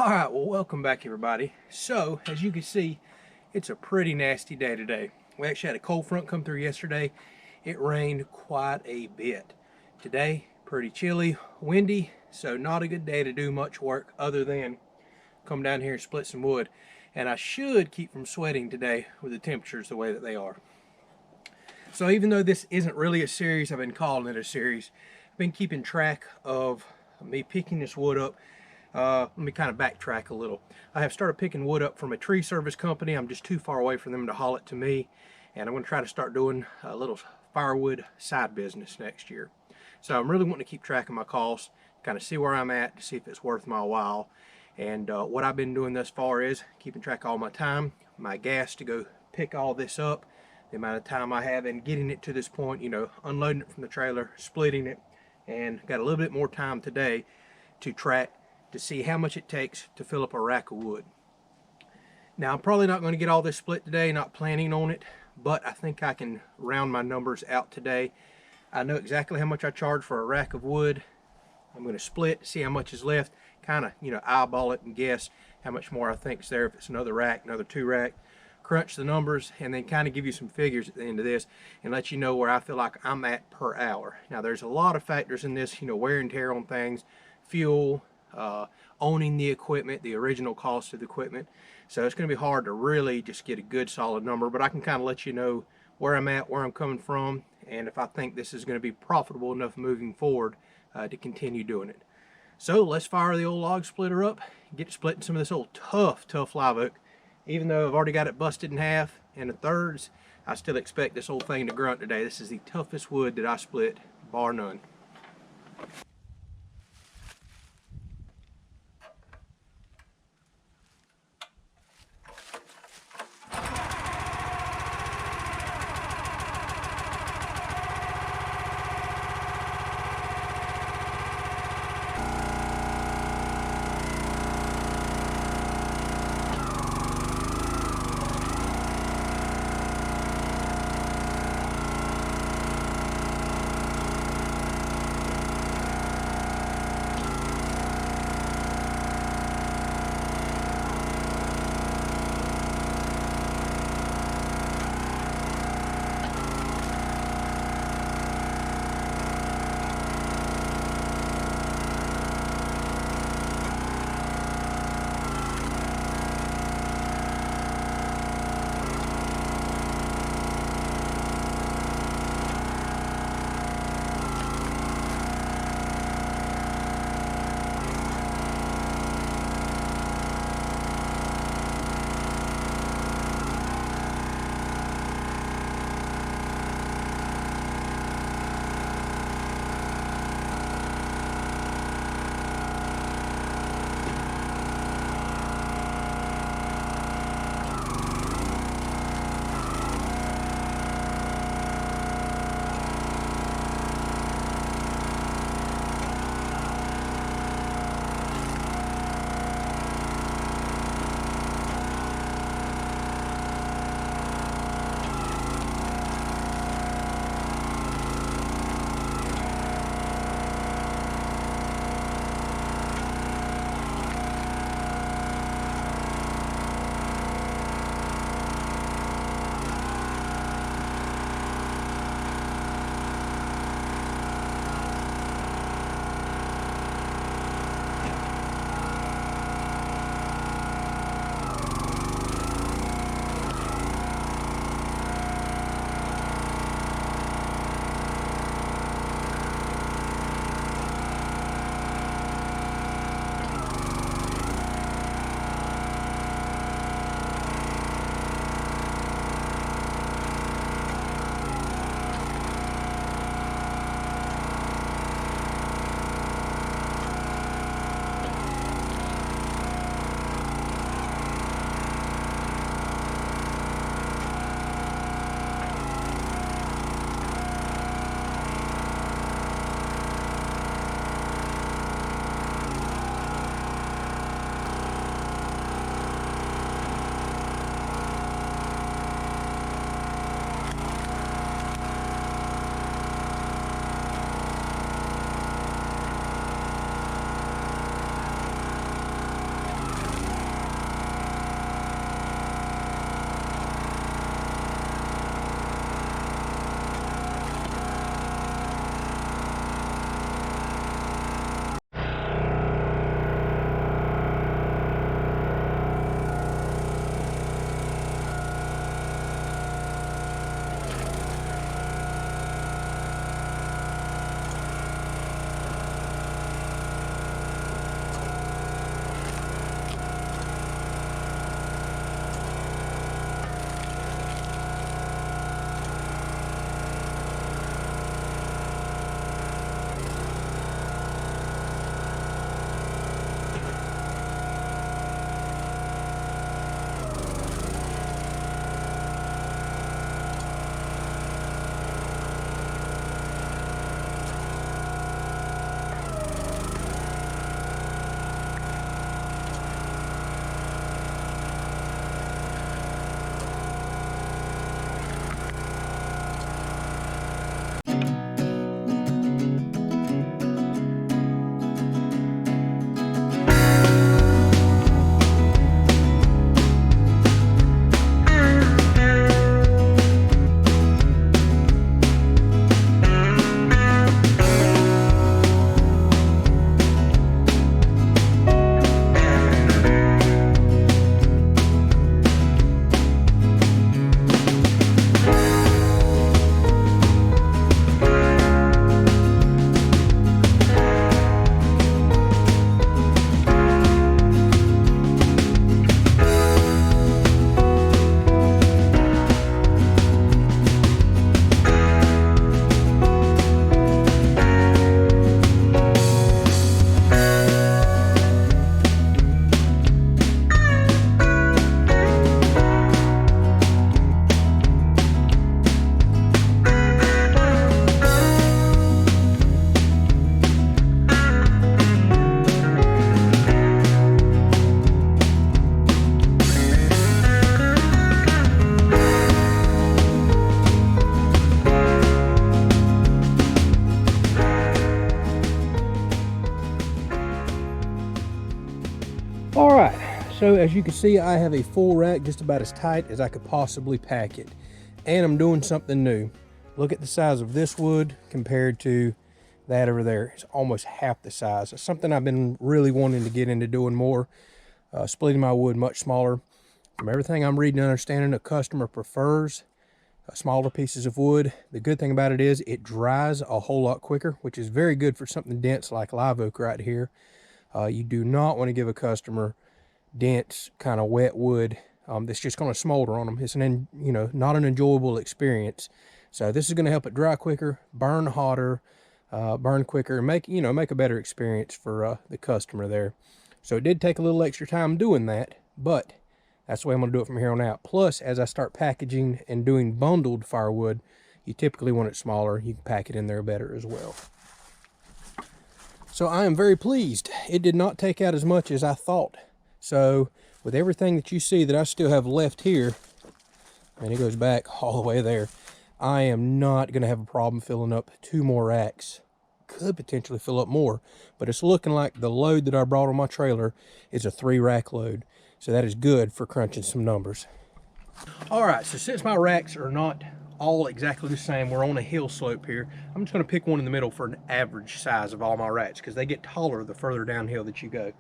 Alright, well welcome back everybody. So, as you can see, it's a pretty nasty day today. We actually had a cold front come through yesterday. It rained quite a bit. Today, pretty chilly, windy, so not a good day to do much work other than come down here and split some wood. And I should keep from sweating today with the temperatures the way that they are. So even though this isn't really a series, I've been calling it a series. I've been keeping track of me picking this wood up. Let me kind of backtrack a little. I have started picking wood up from a tree service company. I'm just too far away for them to haul it to me. And I'm going to try to start doing a little firewood side business next year. So I'm really wanting to keep track of my costs, kind of see where I'm at, to see if it's worth my while. And what I've been doing thus far is keeping track of all my time, my gas to go pick all this up, the amount of time I have in getting it to this point, unloading it from the trailer, splitting it, and got a little bit more time today to track to see how much it takes to fill up a rack of wood. Now I'm probably not going to get all this split today, not planning on it, but I think I can round my numbers out today. I know exactly how much I charge for a rack of wood. I'm going to split, see how much is left, kind of eyeball it and guess how much more I think is there, if it's another rack, another two rack, crunch the numbers, and then kind of give you some figures at the end of this and let you know where I feel like I'm at per hour. Now there's a lot of factors in this, wear and tear on things, fuel, owning the equipment, the original cost of the equipment. So it's going to be hard to really just get a good solid number, but I can kind of let you know where I'm at, where I'm coming from, and if I think this is going to be profitable enough moving forward to continue doing it. So let's fire the old log splitter up, get splitting some of this old tough live oak. Even though I've already got it busted in half into thirds, I still expect this old thing to grunt today. This is the toughest wood that I split, bar none. All right, so as you can see, I have a full rack, just about as tight as I could possibly pack it. And I'm doing something new. Look at the size of this wood compared to that over there. It's almost half the size. It's something I've been really wanting to get into doing more, splitting my wood much smaller. From everything I'm reading and understanding, a customer prefers smaller pieces of wood. The good thing about it is it dries a whole lot quicker, which is very good for something dense like live oak right here. You do not want to give a customer dense, kind of wet wood that's just going to smolder on them. It's not an enjoyable experience. So this is going to help it dry quicker, burn hotter, burn quicker, and make a better experience for the customer there. So it did take a little extra time doing that, but that's the way I'm going to do it from here on out. Plus, as I start packaging and doing bundled firewood, you typically want it smaller. You can pack it in there better as well. So I am very pleased. It did not take out as much as I thought. So with everything that you see that I still have left here, and it goes back all the way there, I am not going to have a problem filling up 2 more racks. Could potentially fill up more, but it's looking like the load that I brought on my trailer is a 3 rack load. So that is good for crunching some numbers. All right, so since my racks are not all exactly the same, we're on a hill slope here, I'm just going to pick one in the middle for an average size of all my racks, because they get taller the further downhill that you go.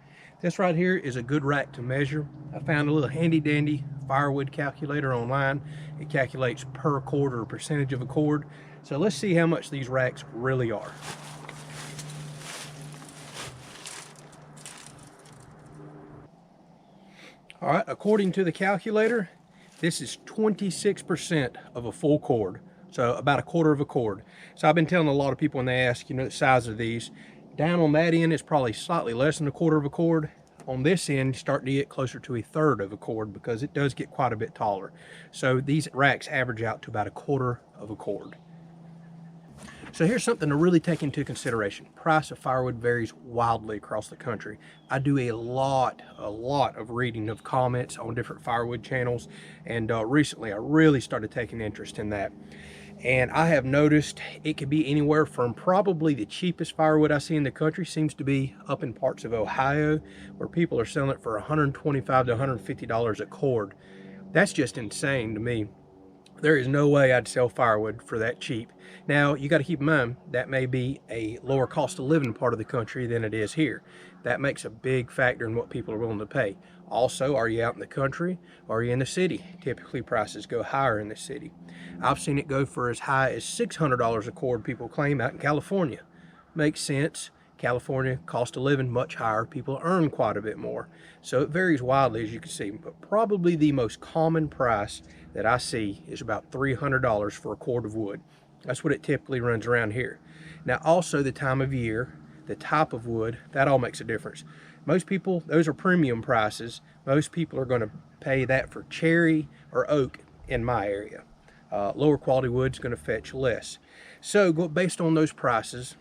This right here is a good rack to measure. I found a little handy dandy firewood calculator online. It calculates per cord or percentage of a cord. So let's see how much these racks really are. All right, according to the calculator, this is 26% of a full cord, so about a quarter of a cord. So I've been telling a lot of people when they ask, the size of these, down on that end is probably slightly less than a quarter of a cord. On this end, starting to get closer to a third of a cord because it does get quite a bit taller. So these racks average out to about a quarter of a cord. So here's something to really take into consideration. Price of firewood varies wildly across the country. I do a lot of reading of comments on different firewood channels, and recently I really started taking interest in that. And I have noticed it could be anywhere from probably the cheapest firewood I see in the country seems to be up in parts of Ohio, where people are selling it for $125 to $150 a cord. That's just insane to me. There is no way I'd sell firewood for that cheap. Now, you got to keep in mind, that may be a lower cost of living part of the country than it is here. That makes a big factor in what people are willing to pay. Also, are you out in the country or are you in the city? Typically, prices go higher in the city. I've seen it go for as high as $600 a cord, people claim, out in California. Makes sense. California, cost of living much higher. People earn quite a bit more. So it varies wildly, as you can see, but probably the most common price that I see is about $300 for a cord of wood. That's what it typically runs around here. Now, also the time of year, the type of wood, that all makes a difference. Most people, those are premium prices. Most people are going to pay that for cherry or oak in my area. Lower quality wood's going to fetch less. So based on those prices,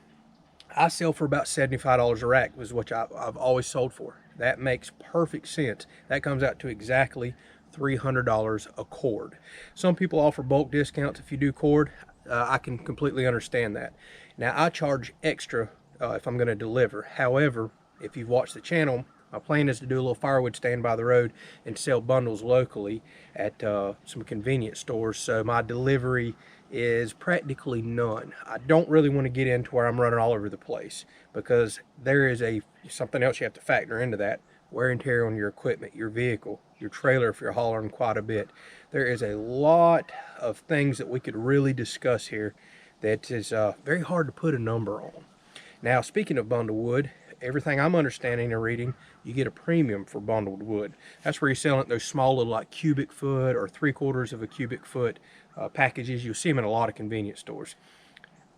I sell for about $75 a rack, was what I've always sold for. That makes perfect sense. That comes out to exactly $300 a cord. Some people offer bulk discounts if you do cord. I can completely understand that. Now, I charge extra if I'm going to deliver. However, if you've watched the channel, my plan is to do a little firewood stand by the road and sell bundles locally at some convenience stores. So my delivery is practically none. I don't really want to get into where I'm running all over the place, because there is something else you have to factor into that. Wear and tear on your equipment, your vehicle, your trailer if you're haulering quite a bit. There is a lot of things that we could really discuss here that is very hard to put a number on. Now, speaking of bundled wood, everything I'm understanding and reading, you get a premium for bundled wood. That's where you're selling those small little like cubic foot or 3/4 of a cubic foot packages. You'll see them in a lot of convenience stores.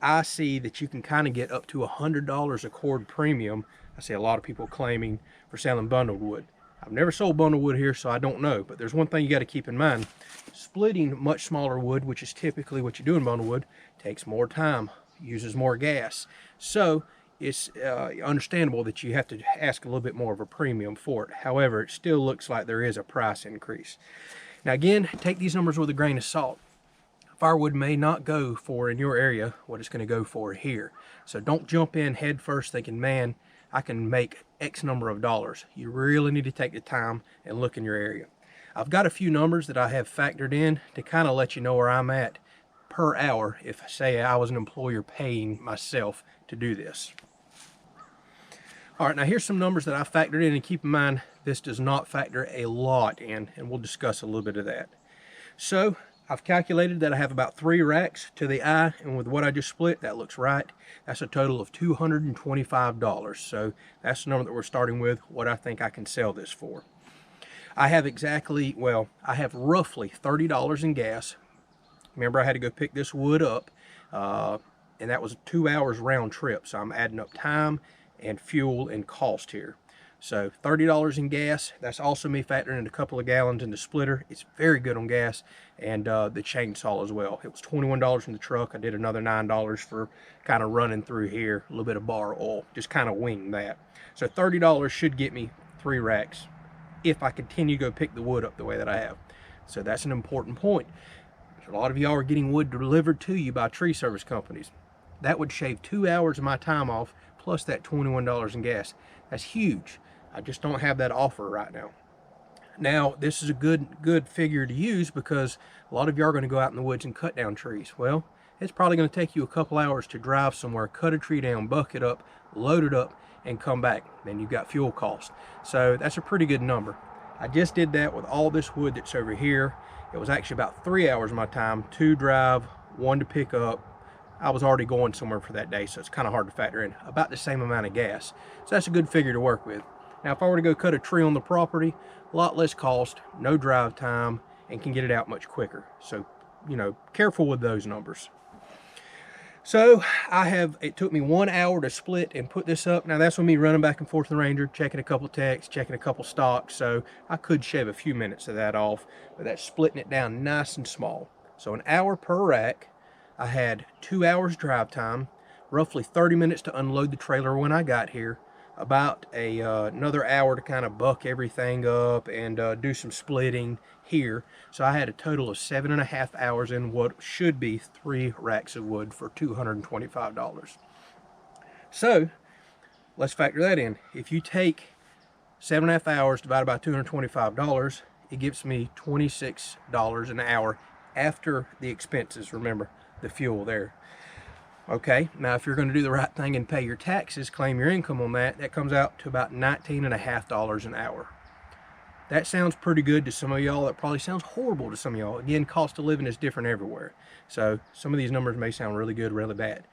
I see that you can kind of get up to $100 a cord premium. I see a lot of people claiming for selling bundled wood. I've never sold bundled wood here, so I don't know, but there's one thing you got to keep in mind. Splitting much smaller wood, which is typically what you do in bundled wood, takes more time, uses more gas. So it's understandable that you have to ask a little bit more of a premium for it. However, it still looks like there is a price increase. Now again, take these numbers with a grain of salt. Firewood may not go for in your area what it's going to go for here. So don't jump in head first thinking, man, I can make X number of dollars. You really need to take the time and look in your area. I've got a few numbers that I have factored in to kind of let you know where I'm at per hour if, say, I was an employer paying myself to do this. All right, now here's some numbers that I factored in, and keep in mind this does not factor a lot in, and we'll discuss a little bit of that. So I've calculated that I have about 3 racks to the eye, and with what I just split, that looks right. That's a total of $225. So that's the number that we're starting with, what I think I can sell this for. I have roughly $30 in gas. Remember, I had to go pick this wood up, and that was 2 hours round trip. So I'm adding up time and fuel and cost here. So $30 in gas. That's also me factoring in a couple of gallons in the splitter. It's very good on gas, and the chainsaw as well. It was $21 in the truck. I did another $9 for kind of running through here, a little bit of bar oil, just kind of wing that. So $30 should get me 3 racks if I continue to go pick the wood up the way that I have. So that's an important point. A lot of y'all are getting wood delivered to you by tree service companies. That would shave 2 hours of my time off, plus that $21 in gas. That's huge. I just don't have that offer right now. Now, this is a good figure to use because a lot of you are going to go out in the woods and cut down trees. Well, it's probably going to take you a couple hours to drive somewhere, cut a tree down, buck it up, load it up, and come back. Then you've got fuel costs. So that's a pretty good number. I just did that with all this wood that's over here. It was actually about 3 hours of my time, 2 drive, 1 to pick up. I was already going somewhere for that day, so it's kind of hard to factor in. About the same amount of gas. So that's a good figure to work with. Now, if I were to go cut a tree on the property, a lot less cost, no drive time, and can get it out much quicker. So, you know, careful with those numbers. So it took me 1 hour to split and put this up. Now that's with me running back and forth in the Ranger, checking a couple texts, checking a couple stocks. So I could shave a few minutes of that off, but that's splitting it down nice and small. So an hour per rack. I had 2 hours drive time, roughly 30 minutes to unload the trailer when I got here, about another hour to kind of buck everything up and do some splitting here. So I had a total of 7.5 hours in what should be 3 racks of wood for $225. So let's factor that in. If you take 7.5 hours divided by $225, it gives me $26 an hour after the expenses. Remember, the fuel there. Okay, now if you're going to do the right thing and pay your taxes, claim your income on that, that comes out to about $19.50 an hour. That sounds pretty good to some of y'all. That probably sounds horrible to some of y'all. Again, cost of living is different everywhere. So some of these numbers may sound really good, really bad.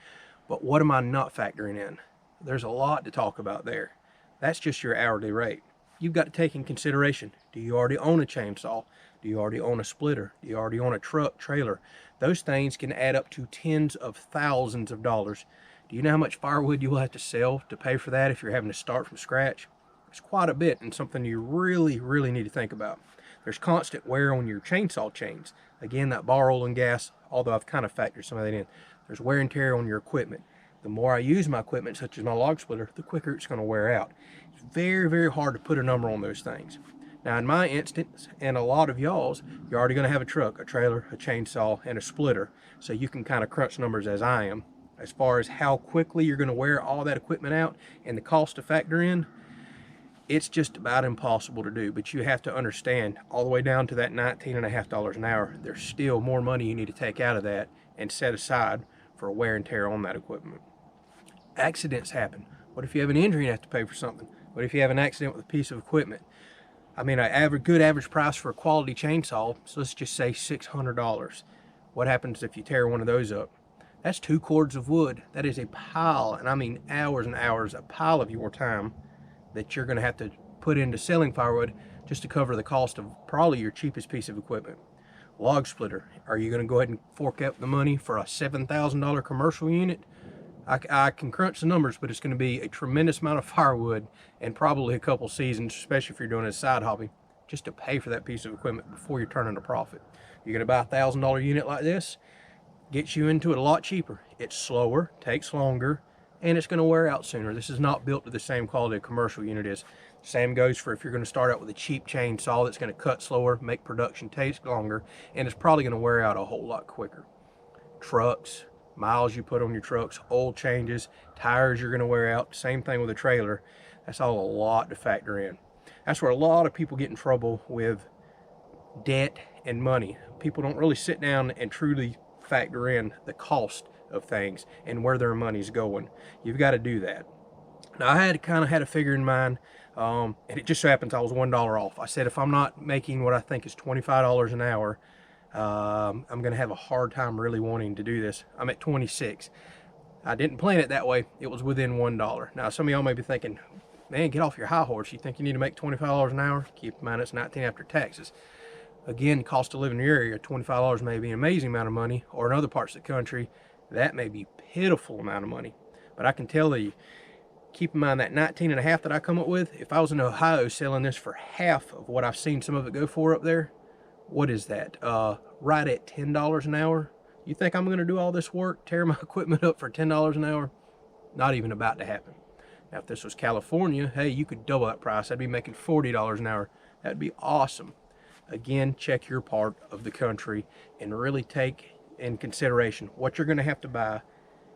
But what am I not factoring in? There's a lot to talk about there. That's just your hourly rate. You've got to take in consideration, do you already own a chainsaw? Do you already own a splitter? Do you already own a truck, trailer? Those things can add up to tens of thousands of dollars. Do you know how much firewood you will have to sell to pay for that if you're having to start from scratch? It's quite a bit, and something you really, really need to think about. There's constant wear on your chainsaw chains. Again, that bar oil and gas, although I've kind of factored some of that in. There's wear and tear on your equipment. The more I use my equipment, such as my log splitter, the quicker it's going to wear out. It's very, very hard to put a number on those things. Now, in my instance, and a lot of y'all's, you're already going to have a truck, a trailer, a chainsaw, and a splitter. So you can kind of crunch numbers as I am. As far as how quickly you're going to wear all that equipment out and the cost to factor in, it's just about impossible to do. But you have to understand, all the way down to that $19.50 an hour, there's still more money you need to take out of that and set aside for wear and tear on that equipment. Accidents happen. What if you have an injury and you have to pay for something? What if you have an accident with a piece of equipment? I mean, a good average price for a quality chainsaw, so let's just say $600. What happens if you tear one of those up? That's 2 cords of wood. That is a pile, and I mean hours and hours, a pile of your time that you're going to have to put into selling firewood just to cover the cost of probably your cheapest piece of equipment. Log splitter. Are you going to go ahead and fork out the money for a $7,000 commercial unit? I can crunch the numbers, but it's going to be a tremendous amount of firewood and probably a couple seasons, especially if you're doing a side hobby, just to pay for that piece of equipment before you're turning a profit. You're going to buy a $1,000 unit like this, gets you into it a lot cheaper. It's slower, takes longer, and it's going to wear out sooner. This is not built to the same quality a commercial unit is. Same goes for if you're going to start out with a cheap chainsaw that's going to cut slower, make production take longer, and it's probably going to wear out a whole lot quicker. Trucks, miles you put on your trucks, oil changes, tires you're going to wear out, same thing with a trailer. That's all a lot to factor in. That's where a lot of people get in trouble with debt and money. People don't really sit down and truly factor in the cost of things and where their money's going. You've got to do that. Now, I had a figure in mind, and it just so happens I was $1 off. I said if I'm not making what I think is $25 an hour, I'm going to have a hard time really wanting to do this. I'm at 26. I didn't plan it that way. It was within $1. Now, some of y'all may be thinking, man, get off your high horse. You think you need to make $25 an hour? Keep in mind it's 19 after taxes. Again, cost of living in your area, $25 may be an amazing amount of money, or in other parts of the country, that may be a pitiful amount of money. But I can tell you, keep in mind that 19 and a half that I come up with, if I was in Ohio selling this for half of what I've seen some of it go for up there, what is that? Right at $10 an hour. You think I'm going to do all this work, tear my equipment up for $10 an hour? Not even about to happen. Now, if this was California, hey, you could double that price. I'd be making $40 an hour. That'd be awesome. Again, check your part of the country and really take in consideration what you're going to have to buy,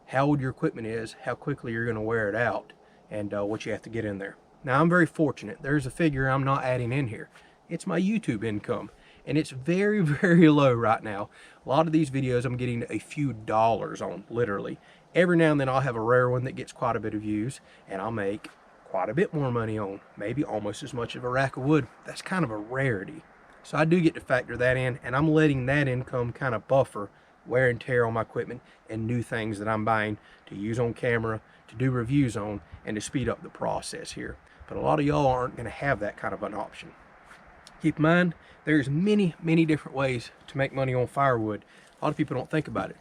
how old your equipment is, how quickly you're going to wear it out, and what you have to get in there. Now, I'm very fortunate. There's a figure I'm not adding in here. It's my YouTube income, and it's very, very low right now. A lot of these videos I'm getting a few dollars on, literally. Every now and then I'll have a rare one that gets quite a bit of views, and I'll make quite a bit more money on, maybe almost as much of a rack of wood. That's kind of a rarity. So I do get to factor that in, and I'm letting that income kind of buffer wear and tear on my equipment and new things that I'm buying to use on camera, to do reviews on, and to speed up the process here. But a lot of y'all aren't going to have that kind of an option. Keep in mind, there's many, many different ways to make money on firewood. A lot of people don't think about it.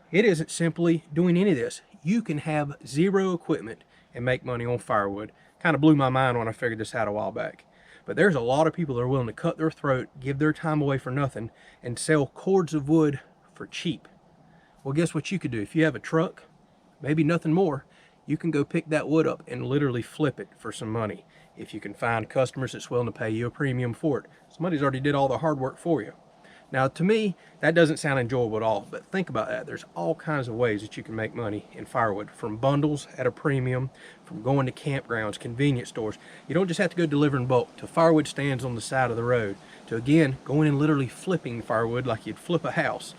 It isn't simply doing any of this. You can have zero equipment and make money on firewood. Kind of blew my mind when I figured this out a while back. But there's a lot of people that are willing to cut their throat, give their time away for nothing, and sell cords of wood for cheap. Well, guess what you could do? If you have a truck, maybe nothing more, you can go pick that wood up and literally flip it for some money. If you can find customers that's willing to pay you a premium for it. Somebody's already did all the hard work for you. Now, to me, that doesn't sound enjoyable at all, but think about that. There's all kinds of ways that you can make money in firewood, from bundles at a premium, from going to campgrounds, convenience stores. You don't just have to go deliver in bulk, to firewood stands on the side of the road, to, again, going and literally flipping firewood like you'd flip a house.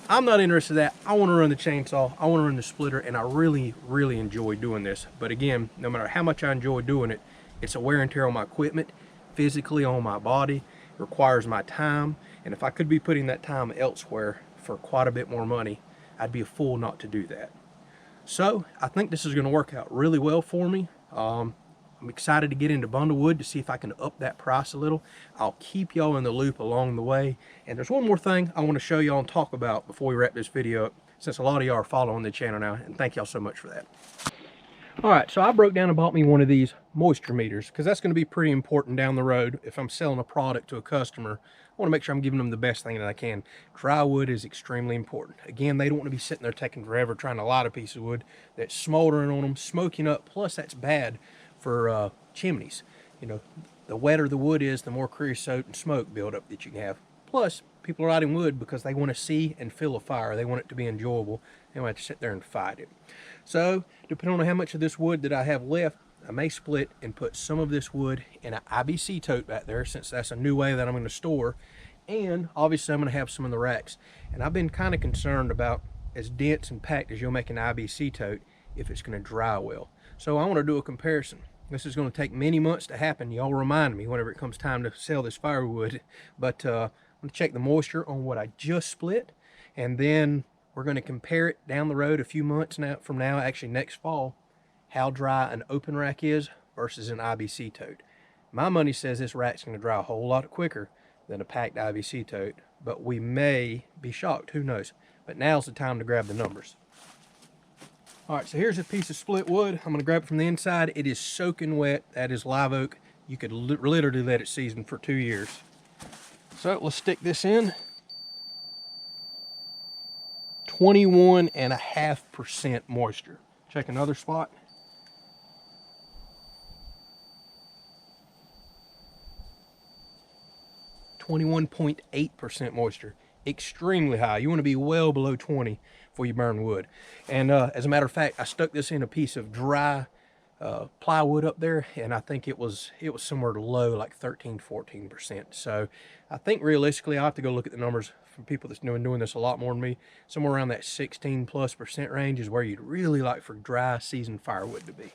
I'm not interested in that. I want to run the chainsaw, I want to run the splitter, and I really, really enjoy doing this. But again, no matter how much I enjoy doing it, it's a wear and tear on my equipment, physically on my body. It requires my time. And if I could be putting that time elsewhere for quite a bit more money, I'd be a fool not to do that. So I think this is going to work out really well for me. I'm excited to get into bundle wood to see if I can up that price a little. I'll keep y'all in the loop along the way. And there's one more thing I want to show y'all and talk about before we wrap this video up, since a lot of y'all are following the channel now, and thank y'all so much for that. All right, so I broke down and bought me one of these moisture meters, because that's going to be pretty important down the road. If I'm selling a product to a customer, I want to make sure I'm giving them the best thing that I can. Dry wood is extremely important. Again, they don't want to be sitting there taking forever trying to light a piece of wood that's smoldering on them, smoking up. Plus, that's bad for chimneys. You know, the wetter the wood is, the more creosote and smoke buildup that you can have. Plus, people are lighting wood because they want to see and feel a fire. They want it to be enjoyable. They don't have to sit there and fight it. So, depending on how much of this wood that I have left, I may split and put some of this wood in an IBC tote back there, since that's a new way that I'm going to store. And obviously I'm going to have some in the racks. And I've been kind of concerned about, as dense and packed as you'll make an IBC tote, if it's going to dry well. So I want to do a comparison. This is going to take many months to happen. Y'all remind me whenever it comes time to sell this firewood. But I'm going to check the moisture on what I just split. And then we're going to compare it down the road a few months from now, actually next fall, how dry an open rack is versus an IBC tote. My money says this rack's going to dry a whole lot quicker than a packed IBC tote, but we may be shocked, who knows. But now's the time to grab the numbers. All right, so here's a piece of split wood. I'm going to grab it from the inside. It is soaking wet. That is live oak. You could literally let it season for 2 years. So let's stick this in. 21.5% moisture. Check another spot. 21.8% moisture. extremely high. You want to be well below 20 before you burn wood. And as a matter of fact, I stuck this in a piece of dry plywood up there, and I think it was somewhere low, like 13-14%. So I think realistically I'll have to go look at the numbers from people that's doing this a lot more than me. Somewhere around that 16+% range is where you'd really like for dry seasoned firewood to be.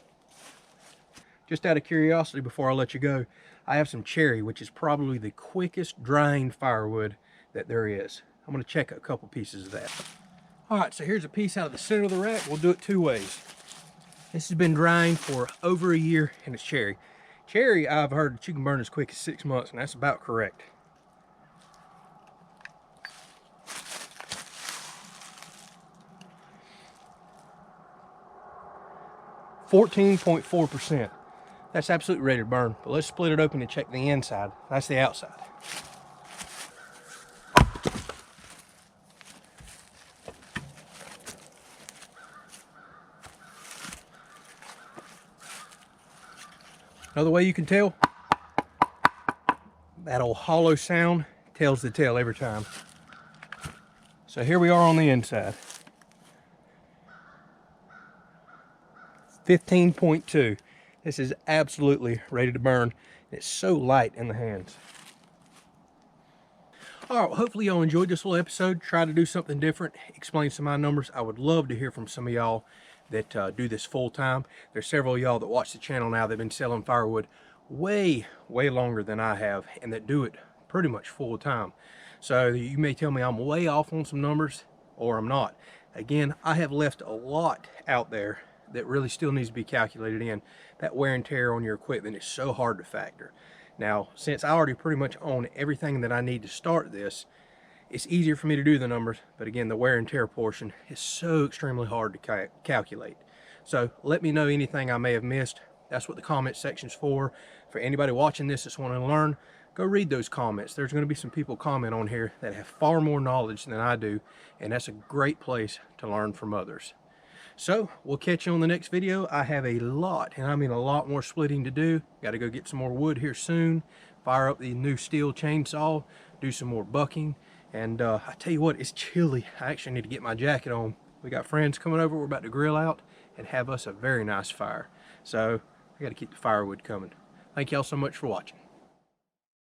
Just out of curiosity, before I let you go, I have some cherry, which is probably the quickest drying firewood that there is. I'm going to check a couple pieces of that. All right, so here's a piece out of the center of the rack. We'll do it two ways. This has been drying for over a year, and it's cherry. Cherry, I've heard that you can burn as quick as 6 months, and that's about correct. .4%. That's absolutely ready to burn. But let's split it open and check the inside. That's the outside. Another way you can tell, that old hollow sound tells the tale every time. So here we are on the inside. 15.2. This is absolutely ready to burn. It's so light in the hands. All right, well, hopefully y'all enjoyed this little episode. Try to do something different, explain some of my numbers. I would love to hear from some of y'all that do this full time. There's several of y'all that watch the channel now. They've been selling firewood way longer than I have, and that do it pretty much full time. So you may tell me I'm way off on some numbers, or I'm not. Again, I have left a lot out there that really still needs to be calculated in. That wear and tear on your equipment is so hard to factor. Now, since I already pretty much own everything that I need to start this, it's easier for me to do the numbers, but again, the wear and tear portion is so extremely hard to calculate. So let me know anything I may have missed. That's what the comment section's for. For anybody watching this that's wanting to learn, go read those comments. There's going to be some people comment on here that have far more knowledge than I do, and that's a great place to learn from others. So we'll catch you on the next video. I have a lot, and I mean a lot more splitting to do. Got to go get some more wood here soon, fire up the new steel chainsaw, do some more bucking. And I tell you what, it's chilly. I actually need to get my jacket on. We got friends coming over. We're about to grill out and have us a very nice fire. So I got to keep the firewood coming. Thank y'all so much for watching.